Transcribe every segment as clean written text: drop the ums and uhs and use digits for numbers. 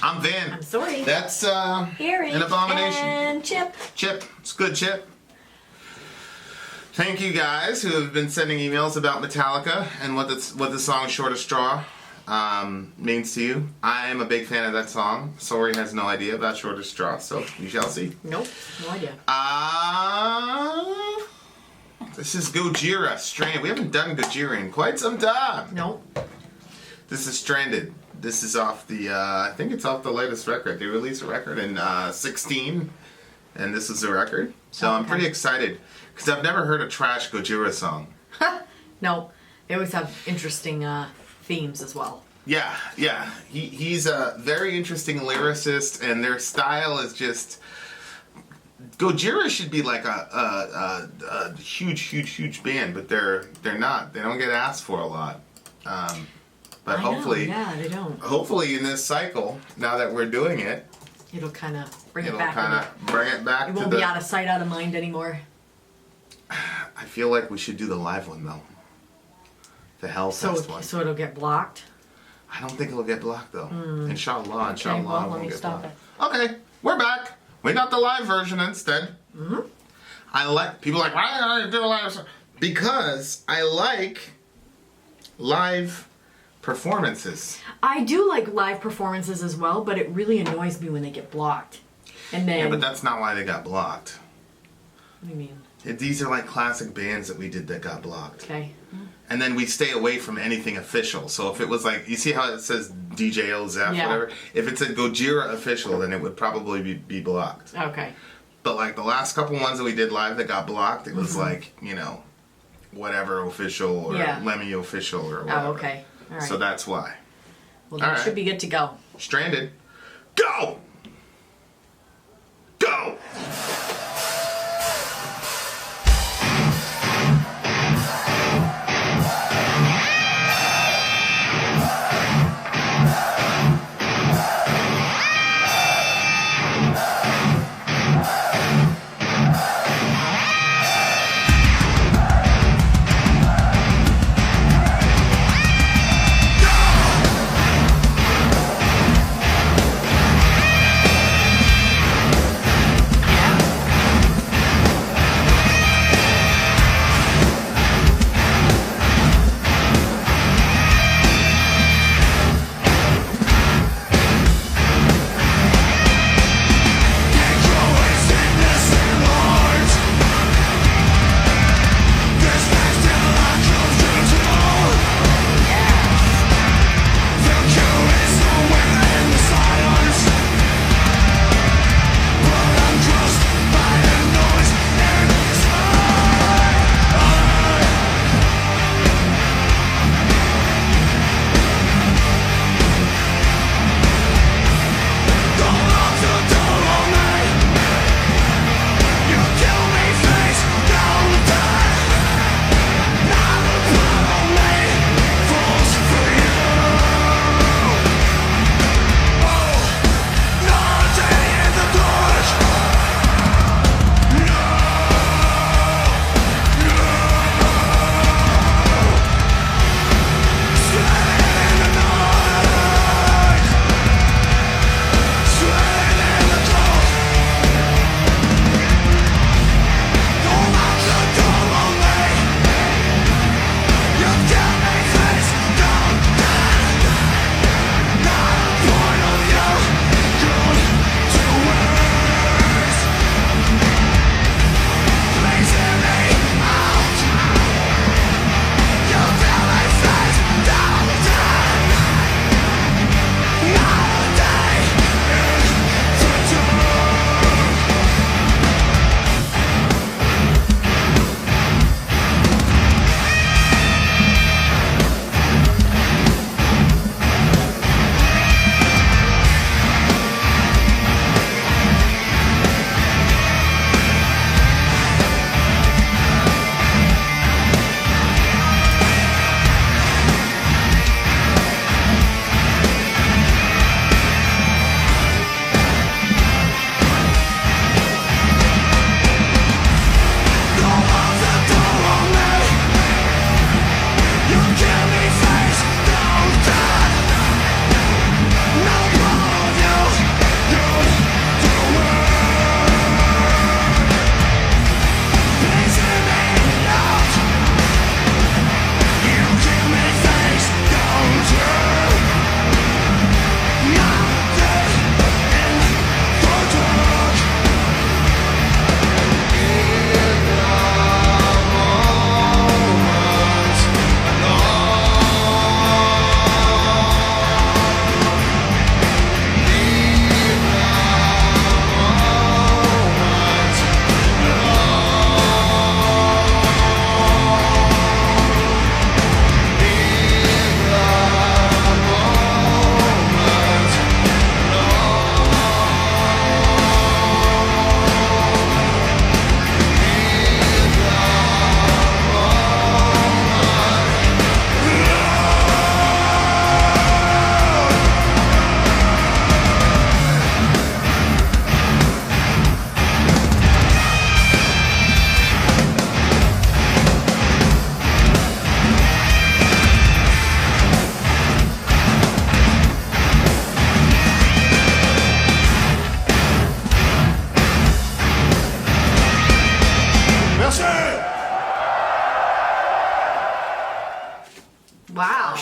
I'm Vin. I'm Sori. That's Harry an abomination. And Chip. Chip. It's good, Chip. Thank you guys who have been sending emails about Metallica and what the song "Short of Straw" means to you. I am a big fan of that song. Sori has no idea about "Short of Straw," so you shall see. Nope, no idea. This is GOJIRA, Stranded. We haven't done GOJIRA in quite some time. Nope. This is Stranded. This is off the, I think it's off the latest record. They released a record in 16, and this is the record. So I'm pretty excited, because I've never heard a trash GOJIRA song. No, they always have interesting themes as well. Yeah. He's a very interesting lyricist, and their style is just... GOJIRA should be like a huge band, but they're not. They don't get asked for a lot. But hopefully, yeah, they don't. Hopefully, in this cycle, now that we're doing it, it'll kind of bring it back. It won't be out of sight, out of mind anymore. I feel like we should do the live one though. The Hellfest one. So it'll get blocked. I don't think it'll get blocked though. Inshallah, Okay, well, it let won't me get stop blocked. it. Okay, we're back. We got the live version instead. I like people are like, why don't you do a live? Because I like live performances. I do like live performances as well, but it really annoys me when they get blocked. And then, Yeah, but that's not why they got blocked. what do you mean? These are like classic bands that we did that got blocked. Okay. And then we stay away from anything official. So if it was like, you see how it says DJ OZF, Yeah. whatever? If it said GOJIRA official, then it would probably be blocked. Okay. But like the last couple ones that we did live that got blocked, it was like, whatever official or Lemmy official or whatever. Oh, okay. All right. So that's why. Well, that should be good to go. Stranded. Go! Go!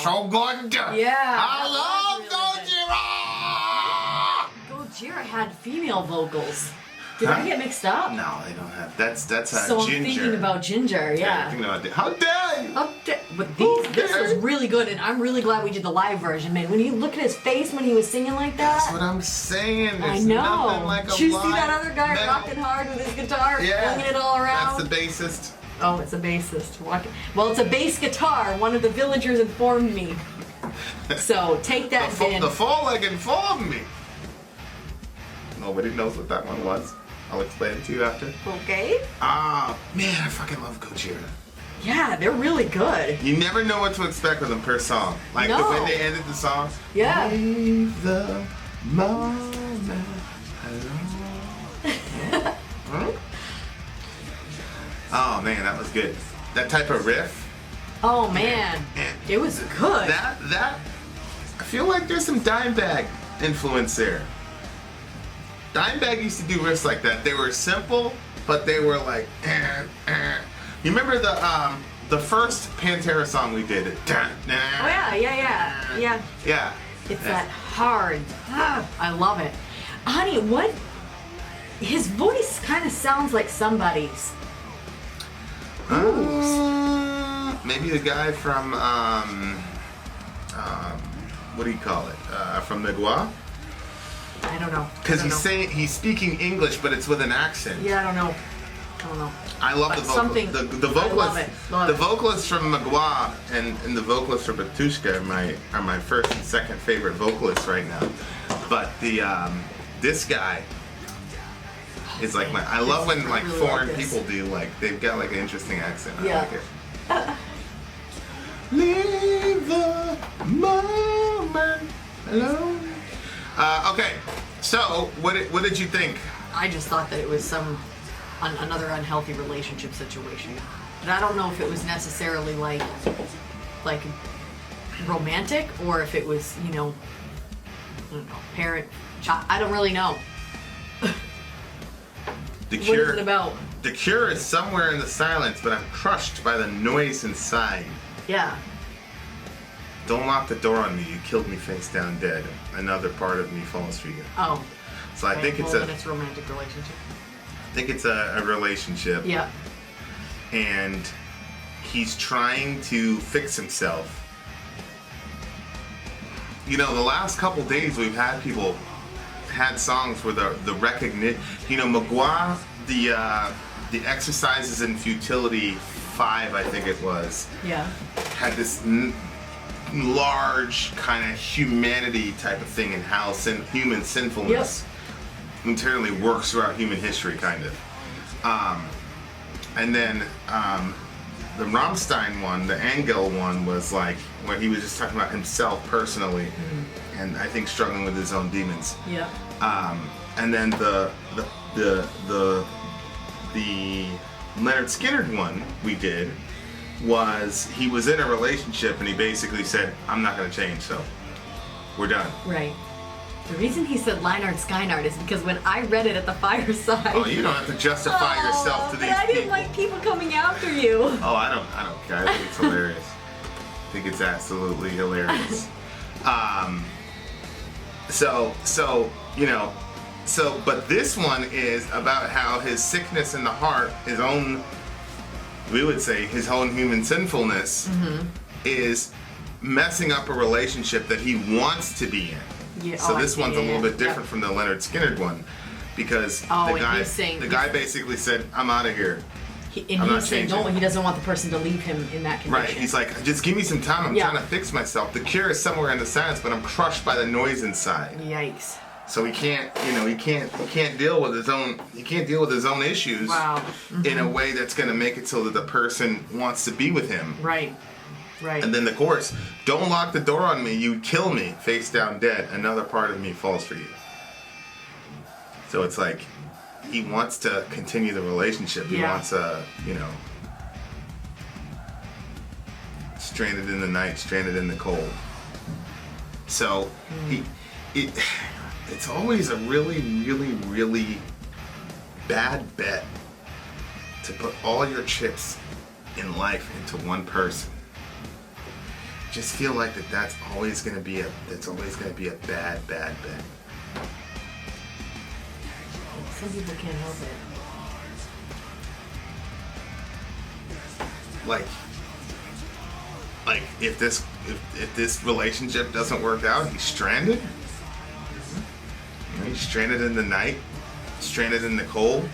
so good. Yeah, I love really Gojira. Gojira had female vocals. Did I get mixed up? No, they don't have. That's a So I'm Ginger. thinking about Ginger, yeah. Thinking about how dare you? But this was really good, and I'm really glad we did the live version, man. When you look at his face when he was singing like that. That's what I'm saying. I There's nothing know. like a Did you see live that other guy metal- rocking hard with his guitar, Yeah, flinging it all around? That's the bassist. Oh, it's a bassist. Well, it's a bass guitar. One of the villagers informed me. So take that, Vin. The four-leg informed me. Nobody knows what that one was. I'll explain it to you after. Okay. Ah, man, I fucking love Gojira. Yeah, they're really good. You never know what to expect with them per song. Like the way they ended the song. Yeah. Leave the moment alone. Huh? Oh man, that was good. That type of riff. Oh man, it was good. That I feel like there's some Dimebag influence there. Dimebag used to do riffs like that. They were simple, but they were like. You remember the first Pantera song we did? Oh yeah. Yeah. It's that hard. I love it. Honey, what? His voice kind of sounds like somebody's. Maybe the guy from what do you call it? From Megua? I don't know. Because he's speaking English, but it's with an accent. Yeah, I don't know. I love the vocalist. The vocalist. I love it. The vocalist from Magua and the vocalist from Batushka are my first and second favorite vocalists right now. But this guy is like I love when like really foreign like this. people do they've got like an interesting accent. I Yeah. like it. Leave the moment alone. Okay, so what did you think? I just thought that it was another unhealthy relationship situation, and I don't know if it was necessarily like romantic or if it was I don't know, parent child. I don't really know. The What Cure. is it about? The Cure is somewhere in the silence, but I'm crushed by the noise inside. Yeah. Don't lock the door on me. You killed me face down dead. Another part of me falls for you. Oh. So I think then it's a romantic relationship. I think it's a relationship. Yeah. And he's trying to fix himself. The last couple days we've had people had songs where the recognition. Magua, the Exercises in Futility 5, I think it was. Yeah. Had this large kind of humanity type of thing in how human sinfulness internally works throughout human history, kind of. And then the Rammstein one, the Angel one, was like where he was just talking about himself personally, and I think struggling with his own demons. Yeah. And then the Leonard Skinner one we did was he was in a relationship and he basically said, I'm not going to change, so we're done. Right. The reason he said Leinart Skynard is because when I read it at the fireside. Oh, you don't have to justify yourself to these but I didn't people. like people coming after you. Oh, I don't care. I think it's hilarious. I think it's absolutely hilarious. But this one is about how his sickness in the heart, his own, we would say, his own human sinfulness, is messing up a relationship that he wants to be in. Yeah, So this one's a little bit different Yep. from the Leonard Skinner one, because Oh, the guy, and he's saying- the guy basically said, "I'm out of here." And I'm not he's saying changing. he doesn't want the person to leave him in that condition. Right? He's like, "Just give me some time. I'm Yeah. trying to fix myself. The Cure is somewhere in the silence, but I'm crushed by the noise inside." Yikes. So he can't, he can't deal with his own, issues Wow. in a way that's going to make it so that the person wants to be with him. Right. And then the chorus, "Don't lock the door on me, you'd kill me, face down dead, another part of me falls for you." So it's like, he wants to continue the relationship. He wants stranded in the night, stranded in the cold. So it's always a really, really, really bad bet to put all your chips in life into one person. just feel like that's always gonna be a bad bet. Some people can't help it. Like if this relationship doesn't work out, he's stranded. You know, he's stranded in the night, stranded in the cold.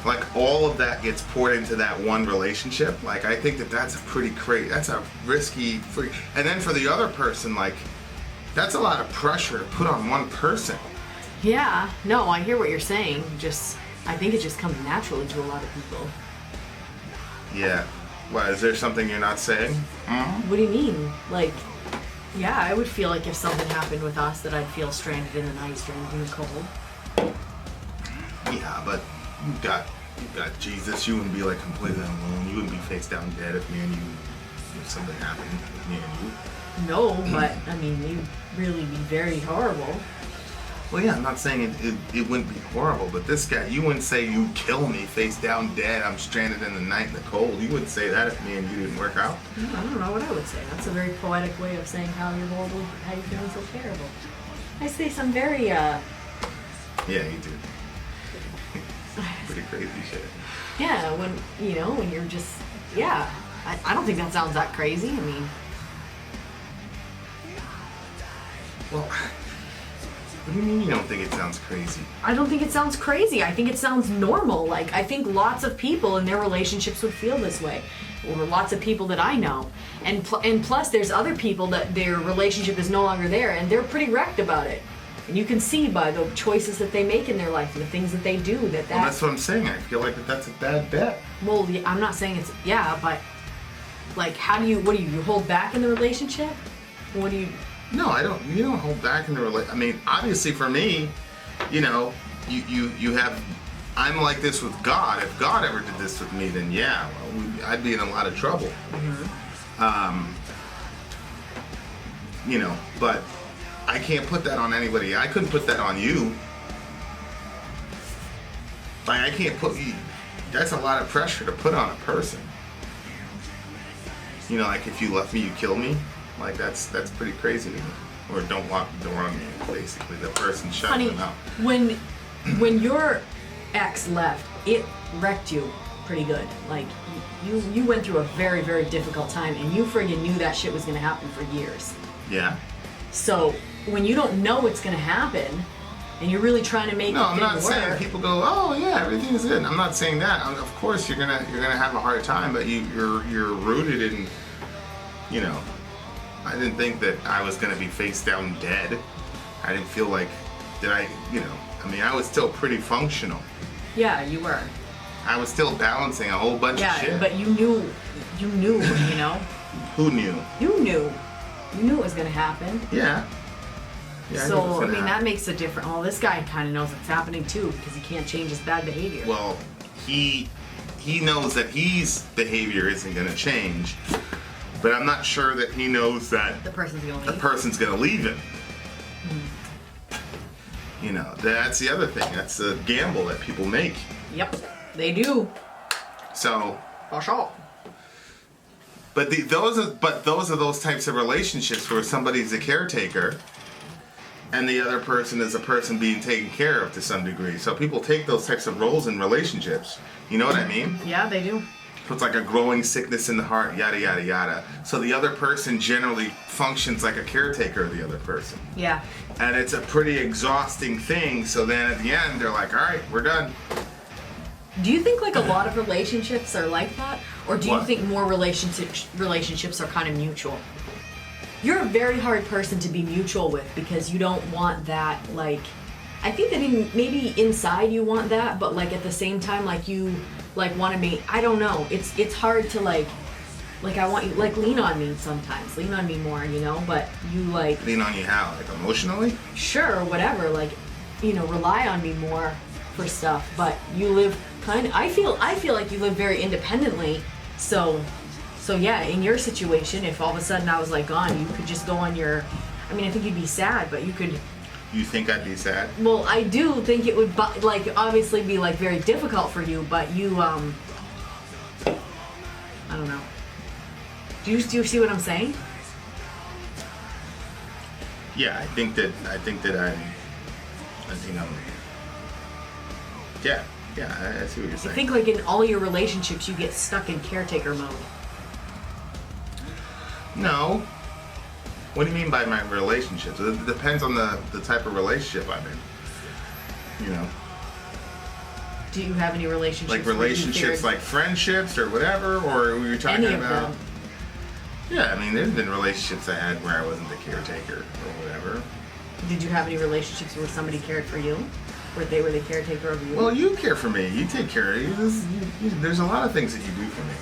Like all of that gets poured into that one relationship. Like I think that's a pretty crazy. That's a risky. And then for the other person, like that's a lot of pressure to put on one person. Yeah. No, I hear what you're saying. I think it just comes naturally to a lot of people. Yeah. What, is there something you're not saying? What do you mean? Like, yeah, I would feel like if something happened with us that I'd feel stranded in the night, stranded in the cold. Yeah, but you've got Jesus. You wouldn't be like completely alone. You wouldn't be face down dead if something happened with me and you. No, but I mean, it'd really be very horrible. Well, yeah, I'm not saying it wouldn't be horrible, but this guy, you wouldn't say you'd kill me face down dead. I'm stranded in the night in the cold. You wouldn't say that if me and you didn't work out. I don't know what I would say. That's a very poetic way of saying how you're horrible, how you're feeling so terrible. I say some very Yeah, you do. Pretty crazy shit. Yeah, when you're just, yeah. I don't think that sounds that crazy. I mean, Well, what do you mean you don't think it sounds crazy? I don't think it sounds crazy. I think it sounds normal. Like, I think lots of people in their relationships would feel this way. Or lots of people that I know. And plus, there's other people that their relationship is no longer there, and they're pretty wrecked about it. And you can see by the choices that they make in their life and the things that they do that. Well, that's what I'm saying. I feel like that's a bad bet. Well, I'm not saying it's, yeah, but, like, what do you hold back in the relationship? What do you... No, I don't. You don't hold back in the relationship. I mean, obviously for me, you know, you have. I'm like this with God. If God ever did this with me, then yeah, well, I'd be in a lot of trouble. You know, but I can't put that on anybody. I couldn't put that on you. Like I can't put you. That's a lot of pressure to put on a person. You know, like if you left me, you kill me. Like that's pretty crazy to me. Or don't lock the door on me, basically. The person shutting them out. When your ex left, it wrecked you pretty good. Like you went through a very, very difficult time, and you friggin' knew that shit was gonna happen for years. Yeah. So when you don't know it's gonna happen, and you're really trying to make no, it I'm not work, saying people go, oh yeah, everything's good. I'm not saying that. Of course you're gonna have a hard time, but you're rooted in, you know. I didn't think that I was gonna be face down dead. I didn't feel like I mean, I was still pretty functional. Yeah, you were. I was still balancing a whole bunch of shit. Yeah, but you knew, you know. Who knew? You knew. You knew it was gonna happen. Yeah. So, I mean, that makes a difference. Well, this guy kind of knows it's happening too because he can't change his bad behavior. Well, he knows that his behavior isn't going to change, but I'm not sure that he knows that the person's going to leave him. You know, that's the other thing. That's the gamble that people make. Yep, they do. So. For sure. But those are those types of relationships where somebody's a caretaker. And the other person is a person being taken care of to some degree. So people take those types of roles in relationships. You know what I mean? Yeah, they do. So it's like a growing sickness in the heart, yada, yada, yada. So the other person generally functions like a caretaker of the other person. Yeah. And it's a pretty exhausting thing. So then at the end, they're like, all right, we're done. Do you think like a lot of relationships are like that? Or do you think more relationships are kind of mutual? You're a very hard person to be mutual with because you don't want that, like, I think that maybe inside you want that, but like at the same time, like you like want to be, I don't know, it's hard to like I want you, like lean on me sometimes, lean on me more, you know, but you like. Lean on you how? Like emotionally? Sure, whatever, like, you know, rely on me more for stuff, but you live kind of, I feel like you live very independently, so yeah, in your situation, if all of a sudden I was like gone, you could just go on your, I mean, I think you'd be sad, but you could. You think I'd be sad? Well, I do think it would, like, obviously be like very difficult for you, but you, I don't know. Do you see what I'm saying? Yeah, I think that yeah, I see what you're I saying. think like in all your relationships, you get stuck in caretaker mode. No. What do you mean by my relationships? It depends on the type of relationship I'm in. You know. Do you have any relationships? Like where you relationships, feared like friendships or whatever, or were you talking any of about? them? Yeah, I mean, there's been relationships I had where I wasn't the caretaker or whatever. Did you have any relationships where somebody cared for you? Where they were the caretaker of you? Well, you care for me. You take care of me. There's a lot of things that you do for me.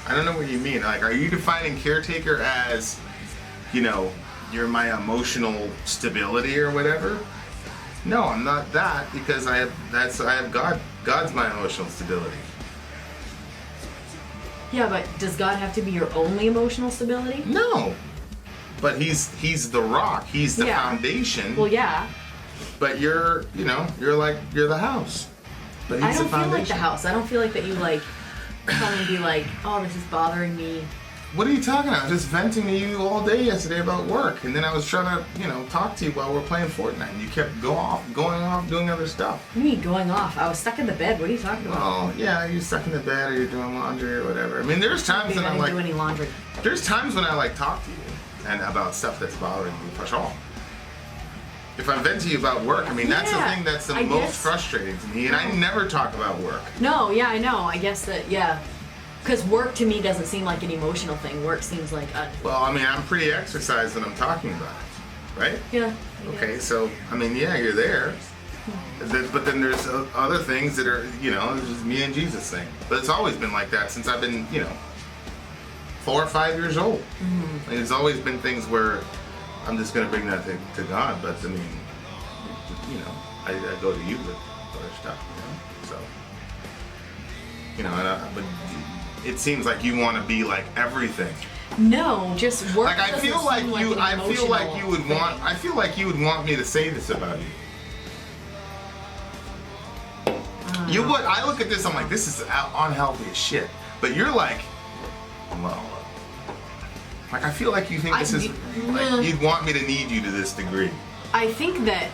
I don't know what you mean. Like, are you defining caretaker as, you know, you're my emotional stability or whatever? No, I'm not that, because I have God. God's my emotional stability. Yeah, but does God have to be your only emotional stability? No. But he's the rock. He's the foundation. Well, yeah. But you're the house. But I he's don't the feel foundation. like the house. I don't feel like that you like come and be like, oh, this is bothering me. What are you talking about? I was just venting to you all day yesterday about work, and then I was trying to, talk to you while we're playing Fortnite, and you kept going off, doing other stuff. What do you mean going off? I was stuck in the bed. What are you talking about? Oh, yeah, you're stuck in the bed, or you're doing laundry, or whatever. I mean, there's times Maybe when I I'm didn't like, do any laundry. there's times when I like talk to you and about stuff that's bothering me for sure. If I vent to you about work, I mean, that's the Yeah, thing that's the I most guess- frustrating to me, and I never talk about work. No, yeah, I know. I guess that, yeah. Because work to me doesn't seem like an emotional thing. Work seems like a... Well, I mean, I'm pretty exercised when I'm talking about it, right? Yeah. Okay, so, I mean, yeah, you're there. But then there's other things that are, it's just me and Jesus thing. But it's always been like that since I've been, 4 or 5 years old. Mm-hmm. There's always been things where I'm just going to bring that to God. But, I mean, I go to you with other stuff, So, but it seems like you want to be like everything. No, just work. Like I doesn't feel like seem you. an I feel like emotional you would thing. want. I feel like you would want me to say this about you. You would. I look at this. I'm like, this is unhealthy as shit. But you're like, well, like I feel like you think this is. Like, you'd want me to need you to this degree. I think that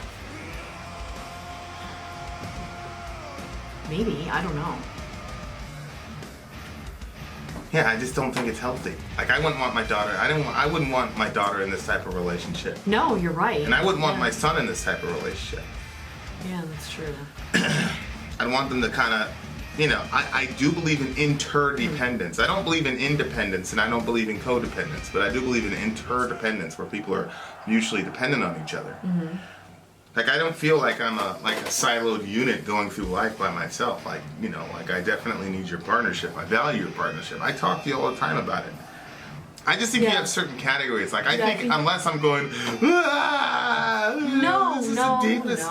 maybe, I don't know. Yeah, I just don't think it's healthy. Like I wouldn't want my daughter. I wouldn't want my daughter in this type of relationship. No, you're right. And I wouldn't want my son in this type of relationship. Yeah, that's true. I'd want them to kind of, I do believe in interdependence. I don't believe in independence, and I don't believe in codependence, but I do believe in interdependence, where people are mutually dependent on each other. Mm-hmm. Like I don't feel like I'm a siloed unit going through life by myself. Like I definitely need your partnership. I value your partnership. I talk to you all the time about it. I just think you have certain categories. Like I think unless I'm going, this is the deepest,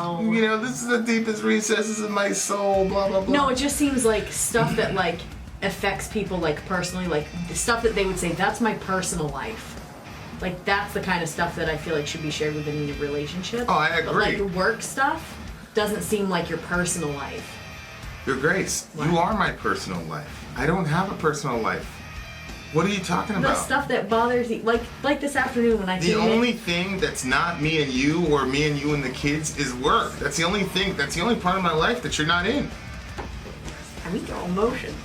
this is the deepest recesses of my soul. Blah blah blah. No, it just seems like stuff that like affects people like personally, like the stuff that they would say that's my personal life. Like that's the kind of stuff that I feel like should be shared within your relationship. Oh, I agree. But like work stuff doesn't seem like your personal life. Your Grace, What? you are my personal life. I don't have a personal life. What are you talking The about? stuff that bothers you, like this afternoon when I The came only in. thing that's not me and you or me and you and the kids is work. That's the only thing. That's the only part of my life that you're not in. I mean your emotions.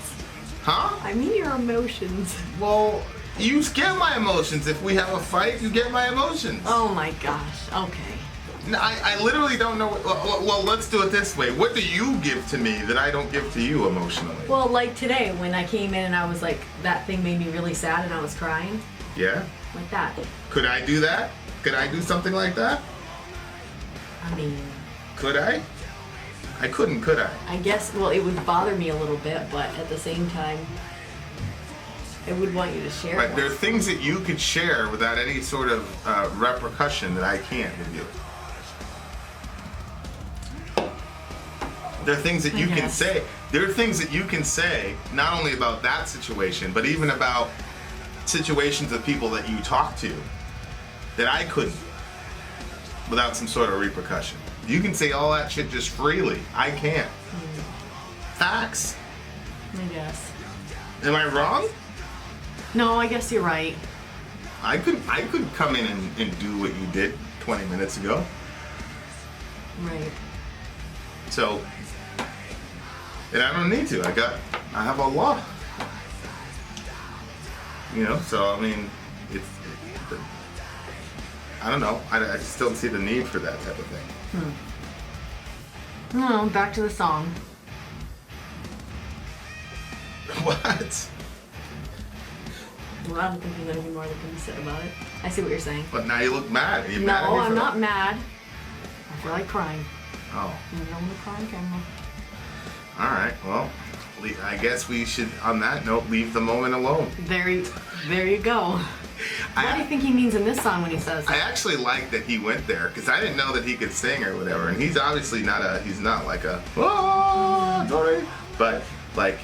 Huh? I mean your emotions. Well, you get my emotions. If we have a fight, you get my emotions. Oh my gosh. Okay. No, I literally don't know. Well, let's do it this way. What do you give to me that I don't give to you emotionally? Well, like today when I came in and I was like, that thing made me really sad and I was crying. Yeah? Like that. Could I do that? Could I do something like that? I mean, Could I? I couldn't, could I? I guess, well, it would bother me a little bit, but at the same time, I would want you to share Right, it. there are things that you could share without any sort of repercussion that I can't with you. There are things that you can say. There are things that you can say, not only about that situation, but even about situations of people that you talk to that I couldn't without some sort of repercussion. You can say all that shit just freely. I can't. Facts. I guess. Am I wrong? No, I guess you're right. I could come in and do what you did 20 minutes ago. Right. So, and I don't need to. I have Allah. You know, so I mean, I don't know. I just don't see the need for that type of thing. No, back to the song. What? Well, I don't think there's anything more that can be said about it. I see what you're saying. But now you look mad. Are you No, mad at me I'm for not that? mad. I feel like crying. Oh. You don't want to cry on camera. All right. Well, I guess we should, on that note, leave the moment alone. There you go. What do you think he means in this song when he says I that? actually like that he went there because I didn't know that he could sing or whatever, and he's obviously he's not like a sorry, but like,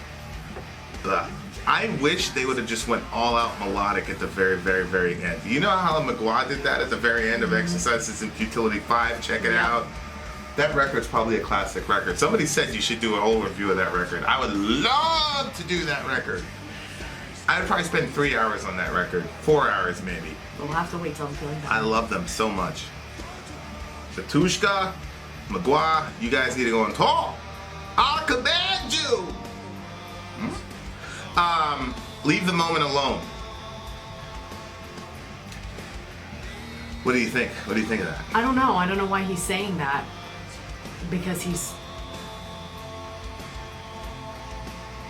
I wish they would have just went all out melodic at the very, very, very end. You know how McGuire did that at the very end of Exercises in Futility 5? Check it out. That record's probably a classic record. Somebody said you should do a whole review of that record. I would love to do that record. I'd probably spend 3 hours on that record. 4 hours maybe. We'll have to wait till I'm feeling I better. love them so much. Satushka, McGuire, you guys need to go on tour. I command you. Leave the moment alone. What do you think? What do you think of that? I don't know. I don't know why he's saying that. Because he's...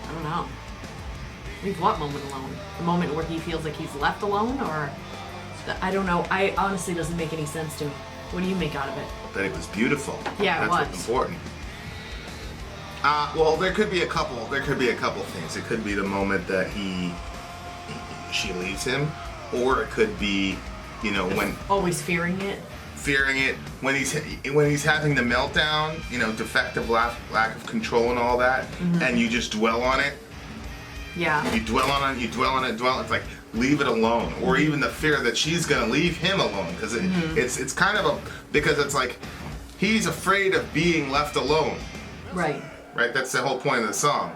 I don't know. Leave what moment alone? The moment where he feels like he's left alone? Or... I don't know. I honestly doesn't make any sense to me. What do you make out of it? That it was beautiful. Yeah, it That's was. what's important. Well, there could be a couple things. It could be the moment that she leaves him, or it could be, you know, when Always fearing it. when he's having the meltdown, you know, defective lack of control and all that, and you just dwell on it. Yeah. You dwell on it. It's like leave it alone, or even the fear that she's gonna leave him alone, because it's kind of because it's like he's afraid of being left alone. Right. Right, that's the whole point of the song.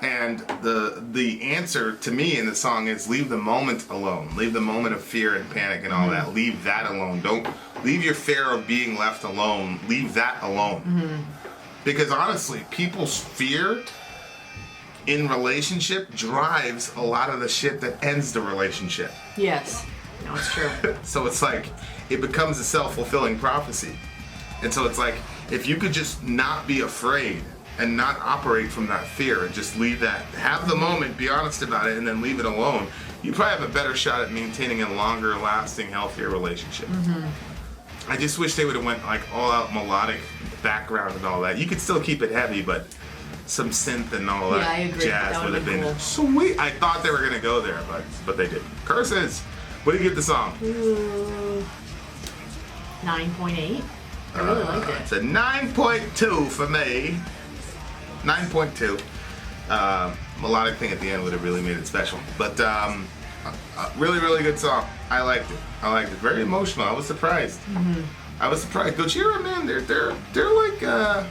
And the answer to me in the song is leave the moment alone. Leave the moment of fear and panic and all that. Leave that alone. Don't leave your fear of being left alone. Leave that alone. Because honestly, people's fear in relationship drives a lot of the shit that ends the relationship. Yes. No, it's true. So it's like it becomes a self-fulfilling prophecy. And so it's like if you could just not be afraid and not operate from that fear and just leave that, have the moment, be honest about it, and then leave it alone, you probably have a better shot at maintaining a longer lasting, healthier relationship. I just wish they would have went like all out melodic background and all that. You could still keep it heavy, but some synth and all that I agree. jazz That would have would've been been sweet. I thought they were gonna go there, but they didn't. Curses. What do you give the song? Ooh. 9.8. I really liked it. It's a 9.2 for me. 9.2. Melodic thing at the end would have really made it special. But really, really good song. I liked it. Very emotional. I was surprised. I was surprised. GOJIRA, man, they're like the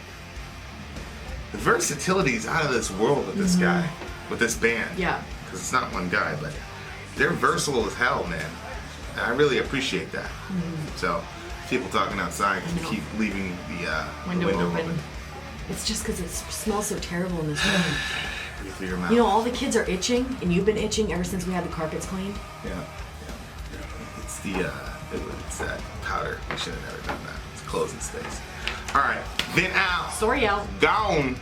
versatility's out of this world with this guy, with this band. Yeah. Because it's not one guy, but they're versatile as hell, man. And I really appreciate that. So, people talking outside can keep leaving the window open. It's just because it smells so terrible in this room. Breathe through your mouth. You know, all the kids are itching, and you've been itching ever since we had the carpets cleaned. Yeah. It's it's that powder. We should have never done that. It's closing space. All right, Vin out. Sorry out. Gone.